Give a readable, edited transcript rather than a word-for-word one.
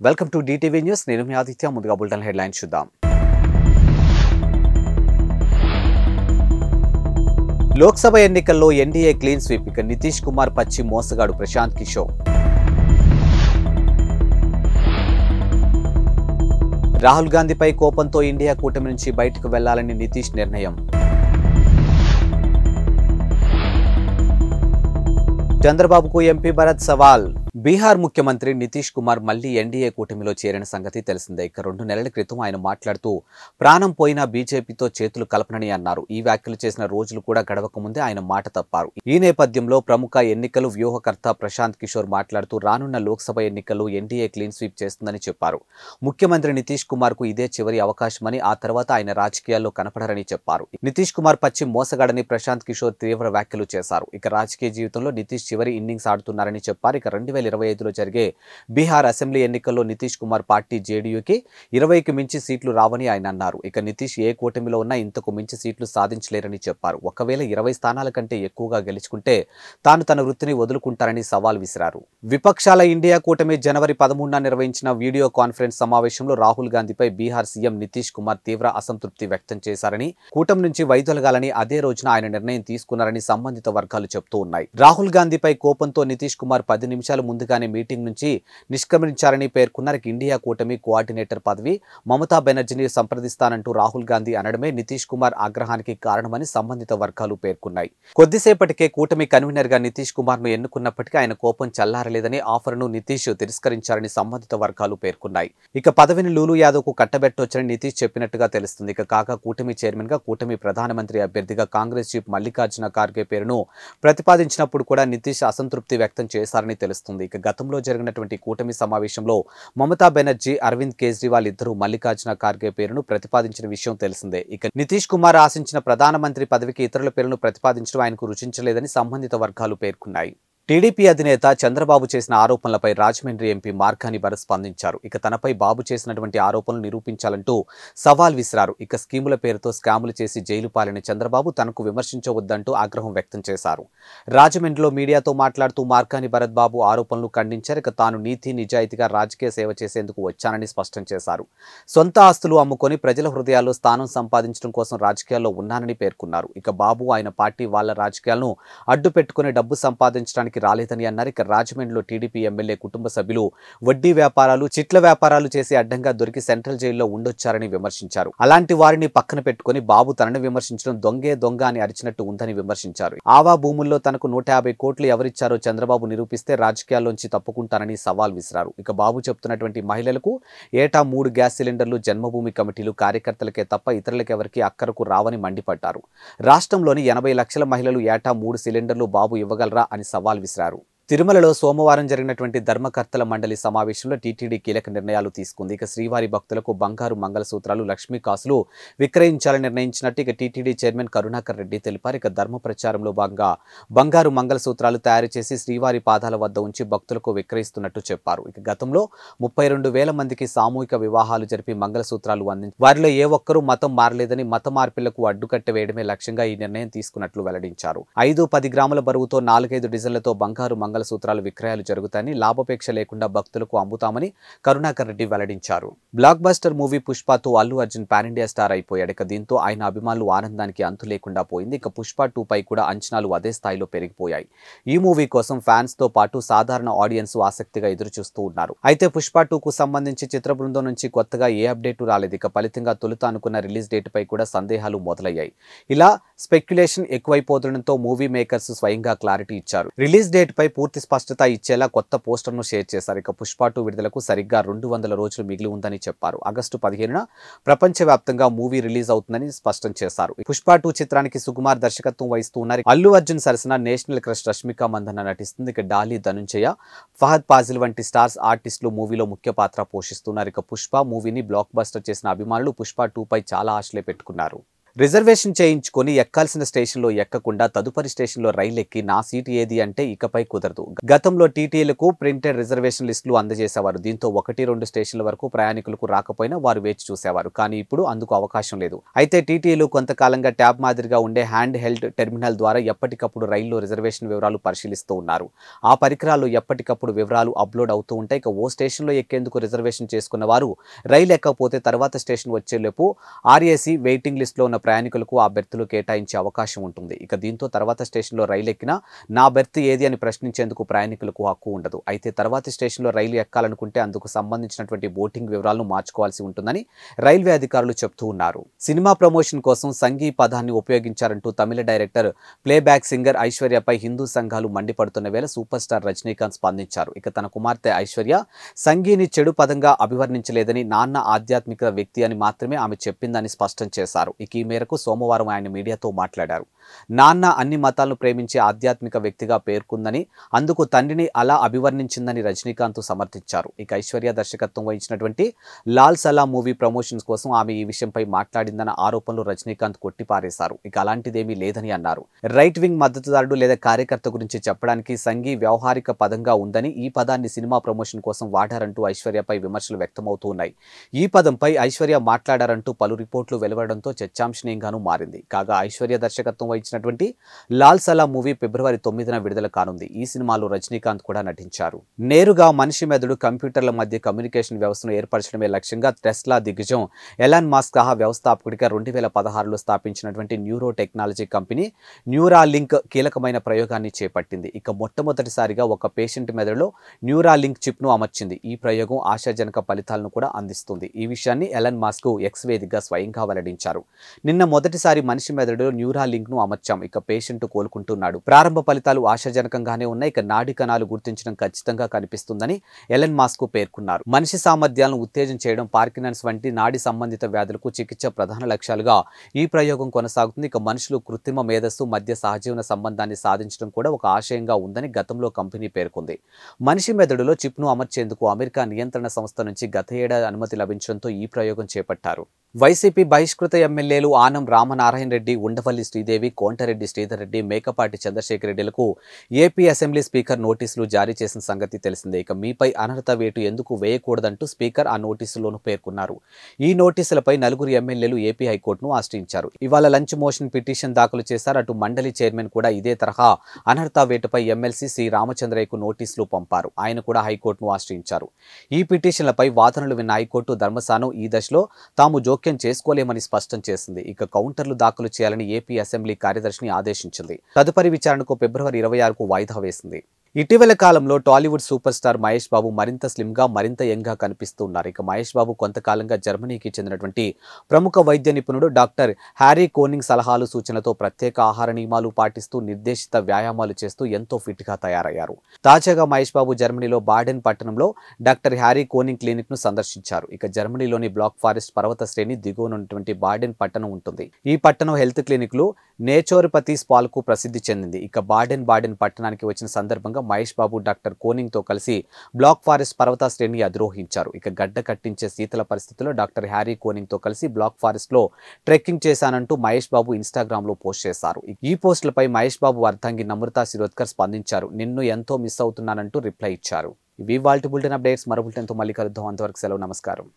Welcome to DTV news. నేను మీ ఆదిత్య. ముందుగా bulletin headlines చూద్దాం. లోక్సభ ఎన్నికల్లో ఎన్డీఏ క్లీన్ స్వీప్. ఇక నితీష్ కుమార్ పచ్చి మోసగాడు ప్రశాంత్ కిషోర్. రాహుల్ గాంధీపై కోపంతో ఇండియా కూటమి నుంచి బయటకు వెళ్లాలని నితీష్ నిర్ణయం. చంద్రబాబుకు ఎంపీ భరత్ సవాల్. బీహార్ ముఖ్యమంత్రి నితీష్ కుమార్ మళ్లీ ఎన్డీఏ కూటమిలో చేరిన సంగతి తెలిసిందే. ఇక 2 నెలల క్రితం ఆయన మాట్లాడుతూ ప్రాణం పోయినా బీజేపీతో చేతులు కలపనని అన్నారు. ఈ వ్యాఖ్యలు చేసిన రోజులు కూడా గడవక ముందే ఆయన మాట తప్పారు. ఈ నేపథ్యంలో ప్రముఖ ఎన్నికలు వ్యూహకర్త ప్రశాంత్ కిషోర్ మాట్లాడుతూ రానున్న లోక్సభ ఎన్నికల్లో ఎన్డీఏ క్లీన్ స్వీప్ చేస్తుందని చెప్పారు. ముఖ్యమంత్రి నితీష్ కుమార్ కు ఇదే చివరి అవకాశమని, ఆ తర్వాత ఆయన రాజకీయాల్లో కనపడరని చెప్పారు. నితీష్ కుమార్ పచ్చి మోసగాడని ప్రశాంత్ కిషోర్ తీవ్ర వ్యాఖ్యలు చేశారు. ఇక రాజకీయ జీవితంలో నితీష్ చివరి ఇన్నింగ్స్ ఆడుతున్నారని చెప్పారు. ఇక 2025లో జరిగే బీహార్ అసెంబ్లీ ఎన్నికల్లో నితీష్ కుమార్ పార్టీ జేడీయూకి 20కి మించి సీట్లు రావని ఆయన అన్నారు. ఇక నితీష్ ఏ కూటమిలో ఉన్నా ఇంతకు మించి సీట్లు సాధించలేరని చెప్పారు. ఒకవేళ 20 స్థానాల కంటే ఎక్కువగా గెలుచుకుంటే తాను తన వృత్తిని వదులుకుంటారని సవాల్ విసిరారు. విపక్షాల ఇండియా కూటమి జనవరి 13న నిర్వహించిన వీడియో కాన్ఫరెన్స్ సమావేశంలో రాహుల్ గాంధీపై బీహార్ సీఎం నితీష్ కుమార్ తీవ్ర అసంతృప్తి వ్యక్తం చేశారని, కూటమి నుంచి వైదొలగాలని అదే రోజున ఆయన నిర్ణయం తీసుకున్నారని సంబంధిత వర్గాలు చెబుతూ ఉన్నాయి. రాహుల్ గాంధీపై కోపంతో నితీష్ కుమార్ 10 నిమిషాల ముందుగానే మీటింగ్ నుంచి నిష్క్రమించారని పేర్కొన్నారు. ఇండియా కూటమి కోఆర్డినేటర్ పదవి మమతా బెనర్జీని సంప్రదిస్తానంటూ రాహుల్ గాంధీ అనడమే నితీష్ కుమార్ ఆగ్రహానికి కారణమని సంబంధిత వర్గాలు పేర్కొన్నాయి. కొద్దిసేపటికే కూటమి కన్వీనర్ గా నితీష్ కుమార్ ను ఎన్నుకున్నప్పటికీ ఆయన కోపం చల్లారలేదని, ఆఫర్ను నితీష్ తిరస్కరించారని సంబంధిత వర్గాలు పేర్కొన్నాయి. ఇక పదవిని లూలు యాదవ్ కు కట్టబెట్టొచ్చని నితీష్ చెప్పినట్టుగా తెలుస్తుంది. ఇక కాగా కూటమి చైర్మన్ గా, కూటమి ప్రధానమంత్రి అభ్యర్థిగా కాంగ్రెస్ చీఫ్ మల్లికార్జున ఖార్గే పేరును ప్రతిపాదించినప్పుడు కూడా నితీష్ అసంతృప్తి వ్యక్తం చేశారని తెలుస్తుంది. ఇక గతంలో జరిగినటువంటి కూటమి సమావేశంలో మమతా బెనర్జీ, అరవింద్ కేజ్రీవాల్ ఇద్దరు మల్లికార్జున ఖార్గే పేరును ప్రతిపాదించిన విషయం తెలిసిందే. ఇక నితీష్ కుమార్ ఆశించిన ప్రధానమంత్రి పదవికి ఇతరుల పేరును ప్రతిపాదించడం ఆయనకు రుచించలేదని సంబంధిత వర్గాలు పేర్కొన్నాయి. టీడీపీ అధినేత చంద్రబాబు చేసిన ఆరోపణలపై రాజమండ్రి ఎంపీ మార్గాని భరత్ స్పందించారు. ఇక తనపై బాబు చేసినటువంటి ఆరోపణలు నిరూపించాలంటూ సవాల్ విసిరారు. ఇక స్కీముల పేరుతో స్కాములు చేసి జైలు పాలైన చంద్రబాబు తనకు విమర్శించవద్దంటూ ఆగ్రహం వ్యక్తం చేశారు. రాజమండ్రిలో మీడియాతో మాట్లాడుతూ మార్గాని భరత్ బాబు ఆరోపణలు ఖండించారు. ఇక తాను నీతి నిజాయితీగా రాజకీయ సేవ చేసేందుకు వచ్చానని స్పష్టం చేశారు. సొంత ఆస్తులు అమ్ముకొని ప్రజల హృదయాల్లో స్థానం సంపాదించడం కోసం రాజకీయాల్లో ఉన్నానని పేర్కొన్నారు. ఇక బాబు, ఆయన పార్టీ వాళ్ళ రాజకీయాలను అడ్డు పెట్టుకుని డబ్బు సంపాదించడానికి రాలేదని అన్నారు. ఇక రాజమండ్రిలో టీడీపీ ఎమ్మెల్యే కుటుంబ సభ్యులు వడ్డీ వ్యాపారాలు, చిట్ల వ్యాపారాలు చేసి అడ్డంగా దొరికి సెంట్రల్ జైల్లో ఉండొచ్చారని విమర్శించారు. అలాంటి వారిని పక్కన పెట్టుకుని బాబు తనను విమర్శించడం దొంగే దొంగ అని అరిచినట్టు ఉందని విమర్శించారు. ఆవా భూముల్లో తనకు 150 కోట్లు ఎవరిచ్చారో చంద్రబాబు నిరూపిస్తే రాజకీయాల్లోంచి తప్పుకుంటారని సవాల్ విసిరారు. ఇక బాబు చెప్తున్నటువంటి మహిళలకు ఏటా 3 గ్యాస్ సిలిండర్లు జన్మభూమి కమిటీలు కార్యకర్తలకే తప్ప ఇతరులకెవరికి అక్కరకు రావని మండిపడ్డారు. రాష్ట్రంలోని 80 లక్షల మహిళలు ఏటా 3 సిలిండర్లు బాబు ఇవ్వగలరా అని సవాల్ విసిరారు. తిరుమలలో సోమవారం జరిగినటువంటి ధర్మకర్తల మండలి సమావేశంలో టీటీడీ కీలక నిర్ణయాలు తీసుకుంది. ఇక శ్రీవారి భక్తులకు బంగారు మంగళసూత్రాలు, లక్ష్మీ కాసులు విక్రయించాలని నిర్ణయించినట్టు ఇక టీటీడీ చైర్మన్ కరుణాకర్ రెడ్డి తెలిపారు. ఇక ధర్మ ప్రచారంలో భాగంగా బంగారు మంగళసూత్రాలు తయారు చేసి శ్రీవారి పాదాల వద్ద ఉంచి భక్తులకు విక్రయిస్తున్నట్టు చెప్పారు. ఇక గతంలో 32,000 మందికి సామూహిక వివాహాలు జరిపి మంగళసూత్రాలు అందించి వారిలో ఏ ఒక్కరూ మతం మారలేదని, మత మార్పిళ్లకు అడ్డుకట్ట వేయడమే లక్ష్యంగా ఈ నిర్ణయం తీసుకున్నట్లు వెల్లడించారు. 5-10 గ్రాముల బరువుతో 4-5 డిజైన్లతో బంగారు మంగళసూత్రాలు విక్రయాలు జరుగుతాయని, లాభాపేక్ష లేకుండా భక్తులకు అమ్ముతామని కరుణాకర్ రెడ్డి వెల్లడించారు. బ్లాక్ బస్టర్ మూవీ పుష్పతో Allu Arjun pan India star అయిపోయాడు. ఇక దీంతో ఆయన అభిమానులు ఆనందానికి అంతు లేకుండా పోయింది. ఇక పుష్ప 2 పై కూడా అంచనాలు అదే స్థాయిలో పెరిగిపోయాయి. ఈ మూవీ కోసం ఫ్యాన్స్ తో పాటు సాధారణ ఆడియన్స్ ఆసక్తిగా ఎదురు చూస్తూ ఉన్నారు. అయితే పుష్ప 2 కు సంబంధించి చిత్ర బృందం నుంచి కొత్తగా ఏ అప్డేట్ రాలేదు. ఇక ఫలితంగా తొలుత అనుకున్న రిలీజ్ డేట్ పై కూడా సందేహాలు మొదలయ్యాయి. ఇలా స్పెక్యులేషన్ ఎక్కువైపోతుండటంతో మూవీ మేకర్స్ స్వయంగా క్లారిటీ ఇచ్చారు. రిలీజ్ డేట్ పై పూర్తి స్పష్టత ఇచ్చేలా కొత్త పోస్టర్ను షేర్ చేశారు. ఇక పుష్ప 2 విడుదలకు సరిగ్గా 200 రోజులు మిగిలి ఉందని చెప్పారు. ఆగస్టు 15న ప్రపంచవ్యాప్తంగా మూవీ రిలీజ్ అవుతుందని స్పష్టం చేశారు. పుష్ప 2 చిత్రానికి సుకుమార్ దర్శకత్వం వహిస్తూ ఉన్నారు. అల్లు అర్జున్ సరసన నేషనల్ క్రష్ రష్మిక మందన్న నటిస్తుంది. ఇక డాలీ ధనుంజయ, ఫహద్ ఫాజిల్ వంటి స్టార్స్ ఆర్టిస్టులు మూవీలో ముఖ్య పాత్ర పోషిస్తున్నారు. ఇక పుష్ప మూవీని బ్లాక్ బస్టర్ చేసిన అభిమానులు పుష్ప 2 పై చాలా ఆశలే పెట్టుకున్నారు. రిజర్వేషన్ చేయించుకొని ఎక్కాల్సిన స్టేషన్లో ఎక్కకుండా తదుపరి స్టేషన్లో రైలు ఎక్కి నా సీటు ఏది అంటే ఇకపై కుదరదు. గతంలో టీటీలకు ప్రింటెడ్ రిజర్వేషన్ లిస్టులు అందజేసేవారు. దీంతో 1-2 స్టేషన్ల వరకు ప్రయాణికులకు రాకపోయినా వారు వేచి చూసేవారు. కానీ ఇప్పుడు అందుకు అవకాశం లేదు. అయితే టీటీలు కొంతకాలంగా ట్యాబ్ మాదిరిగా ఉండే హ్యాండ్ హెల్డ్ టెర్మినల్ ద్వారా ఎప్పటికప్పుడు రైల్లో రిజర్వేషన్ వివరాలు పరిశీలిస్తూ ఉన్నారు. ఆ పరికరాల్లో ఎప్పటికప్పుడు వివరాలు అప్లోడ్ అవుతూ ఉంటాయి. ఇక ఓ స్టేషన్లో ఎక్కేందుకు రిజర్వేషన్ చేసుకున్న వారు రైలు ఎక్కకపోతే తర్వాత స్టేషన్ వచ్చేలోపు ఆర్ఏసీ వెయిటింగ్ లిస్టులో ఉన్న ప్రయాణికులకు ఆ బెర్తులు కేటాయించే అవకాశం ఉంటుంది. ఇక దీంతో తర్వాత స్టేషన్లో రైలు ఎక్కినా నా బెర్త్ ఏది అని ప్రశ్నించేందుకు ప్రయాణికులకు హక్కు ఉండదు. అయితే తర్వాతి స్టేషన్లో రైలు ఎక్కాలనుకుంటే అందుకు సంబంధించినటువంటి బోటింగ్ వివరాలను మార్చుకోవాల్సి ఉంటుందని రైల్వే అధికారులు చెబుతూ ఉన్నారు. సినిమా ప్రమోషన్ కోసం సంఘీ పదాన్ని ఉపయోగించారంటూ తమిళ డైరెక్టర్, ప్లేబ్యాక్ సింగర్ ఐశ్వర్యపై హిందూ సంఘాలు మండిపడుతున్న వేళ సూపర్ స్టార్ రజనీకాంత్ స్పందించారు. ఇక తన కుమార్తె ఐశ్వర్య సంఘీని చెడు పదంగా అభివర్ణించలేదని, నాన్న ఆధ్యాత్మిక వ్యక్తి అని మాత్రమే ఆమె చెప్పిందని స్పష్టం చేశారు. ఇక ఈ మేరకు సోమవారం ఆయన మీడియాతో మాట్లాడారు. నాన్న అన్ని మతాలను ప్రేమించే ఆధ్యాత్మిక వ్యక్తిగా పేర్కొందని, అందుకు తండ్రిని అలా అభివర్ణించిందని రజనీకాంత్ సమర్థించారు. ఇక ఐశ్వర్య దర్శకత్వం వహించినటువంటి లాల్ సలాం మూవీ ప్రమోషన్స్ కోసం ఆమె ఈ విషయంపై మాట్లాడిందన్న ఆరోపణలు రజనీకాంత్ కొట్టిపారేశారు. ఇక అలాంటిదేమీ లేదని అన్నారు. రైట్ వింగ్ మద్దతుదారుడు లేదా కార్యకర్త గురించి చెప్పడానికి సంఘీ వ్యవహారిక పదంగా ఉందని, ఈ పదాన్ని సినిమా ప్రమోషన్ కోసం వాడారంటూ ఐశ్వర్యపై విమర్శలు వ్యక్తమవుతూ ఉన్నాయి. ఈ పదంపై ఐశ్వర్య మాట్లాడారంటూ పలు రిపోర్టులు వెలువడడంతో చర్చాంశనీయంగానూ మారింది. కాగా ఐశ్వర్య దర్శకత్వం వహించినటువంటి లాల్ సలాం మూవీ ఫిబ్రవరి 9న విడుదల కానుంది. ఈ సినిమాలో రజనీకాంత్ కూడా నటించారు. నేరుగా మనిషి మెదడు, కంప్యూటర్ల మధ్య కమ్యూనికేషన్ వ్యవస్థను ఏర్పరచడమే లక్ష్యంగా టెస్లా దిగ్గజం ఎలాన్ మస్క్ సహా వ్యవస్థాపకుడిగా 2016లో స్థాపించినటువంటి న్యూరో టెక్నాలజీ కంపెనీ న్యూరాలింక్ కీలకమైన ప్రయోగాన్ని చేపట్టింది. ఇక మొట్టమొదటిసారిగా ఒక పేషెంట్ మెదడులో న్యూరాలింక్ చిప్ను అమర్చింది. ఈ ప్రయోగం ఆశాజనక ఫలితాలను కూడా అందిస్తుంది. ఈ విషయాన్ని ఎలాన్ మస్క్ ఎక్స్ వేదికగా స్వయంగా వెల్లడించారు. నిన్న మొదటిసారి మనిషి మెదడులో న్యూరాలింక్ ను అమర్చాం. ఇక పేషెంట్ కోలుకుంటున్నాడు. ప్రారంభ ఫలితాలు ఆశాజనకంగానే ఉన్నాయి. ఇక నాడి కణాలు గుర్తించడం ఖచ్చితంగా కనిపిస్తుందని ఎలన్ మస్క్ పేర్కొన్నారు. మనిషి సామర్థ్యాలను ఉత్తేజం చేయడం, పార్కిన్సన్స్ వంటి నాడి సంబంధిత వ్యాధులకు చికిత్స ప్రధాన లక్ష్యాలుగా ఈ ప్రయోగం కొనసాగుతుంది. ఇక మనుషులు కృత్రిమ మేధస్సు మధ్య సహజీవన సంబంధాన్ని సాధించడం కూడా ఒక ఆశయంగా ఉందని గతంలో కంపెనీ పేర్కొంది. మనిషి మెదడులో చిప్ను అమర్చేందుకు అమెరికా నియంత్రణ సంస్థ నుంచి గత ఏడాది అనుమతి లభించడంతో ఈ ప్రయోగం చేపట్టారు. వైసీపీ బహిష్కృత ఎమ్మెల్యేలు ఆనం రామనారాయణ రెడ్డి, ఉండవల్లి శ్రీదేవి, కోంటారెడ్డి శ్రీధర్ రెడ్డి, మేకపాటి చంద్రశేఖర్ రెడ్డిలకు ఏపీ అసెంబ్లీ స్పీకర్ నోటీసులు జారీ చేసిన సంగతి తెలిసిందే. ఇక మీపై అనర్హత వేటు ఎందుకు వేయకూడదంటూ స్పీకర్ ఆ నోటీసుల్లోనూ పేర్కొన్నారు. ఈ నోటీసులపై నలుగురు ఎమ్మెల్యేలు ఏపీ హైకోర్టును ఆశ్రయించారు. ఇవాళ లంచ్ మోషన్ పిటిషన్ దాఖలు చేశారు. అటు మండలి చైర్మన్ కూడా ఇదే తరహా అనర్హత వేటుపై ఎమ్మెల్సీ శ్రీ రామచంద్రయ్యకు నోటీసులు పంపారు. ఆయన కూడా హైకోర్టును ఆశ్రయించారు. ఈ పిటిషన్లపై వాదనలు విన్న హైకోర్టు ధర్మస్థానం ఈ దశలో తాము జోక్యం చేసుకోలేమని స్పష్టం చేసింది. ఇక కౌంటర్లు దాఖలు చేయాలని ఏపీ అసెంబ్లీ కార్యదర్శిని ఆదేశించింది. తదుపరి విచారణకు ఫిబ్రవరి 26కు వాయిదా వేసింది. ఇటీవల కాలంలో టాలీవుడ్ సూపర్ స్టార్ మహేష్ బాబు మరింత స్లిమ్గా, మరింత యంగ్గా కనిపిస్తున్నారు. ఇక మహేష్ బాబు కొంతకాలంగా జర్మనీకి చెందినటువంటి ప్రముఖ వైద్య నిపుణుడు డాక్టర్ హ్యారీ కోనింగ్ సలహాలు, సూచనలతో ప్రత్యేక ఆహార నియమాలు పాటిస్తూ నిర్దేశిత వ్యాయామాలు చేస్తూ ఎంతో ఫిట్గా తయారయ్యారు. తాజాగా మహేష్ బాబు జర్మనీలో బాడెన్ పట్టణంలో డాక్టర్ హ్యారీ కోనింగ్ క్లినిక్ను సందర్శించారు. ఇక జర్మనీలోని బ్లాక్ ఫారెస్ట్ పర్వత శ్రేణి దిగువన ఉన్నటువంటి బాడెన్ పట్టణం ఉంటుంది. ఈ పట్టణం హెల్త్ క్లినిక్లు నేచోరపతి స్పాల్కు ప్రసిద్ధి చెందింది. ఇక బాడెన్ పట్టణానికి వచ్చిన సందర్భంగా మహేష్ బాబు డాక్టర్ కోనింగ్ తో కలిసి బ్లాక్ ఫారెస్ట్ పర్వత శ్రేణిని అధిరోహించారు. ఇక గడ్డ కట్టించే శీతల పరిస్థితుల్లో డాక్టర్ హ్యారీ కోనింగ్ తో కలిసి బ్లాక్ ఫారెస్ట్ లో ట్రెక్కింగ్ చేశానంటూ మహేష్ బాబు ఇన్స్టాగ్రామ్ లో పోస్ట్ చేశారు. ఈ పోస్టులపై మహేష్ బాబు అర్ధాంగి నమ్రతా శిరోద్కర్ స్పందించారు. నిన్ను ఎంతో మిస్ అవుతున్నానంటూ రిప్లై ఇచ్చారు. ఇవి వాల్టి బులెటిన్ అప్డేట్స్. మరో బులెటిన్తో మళ్ళీ కలుద్దాం. అంతవరకు సెలవు. నమస్కారం.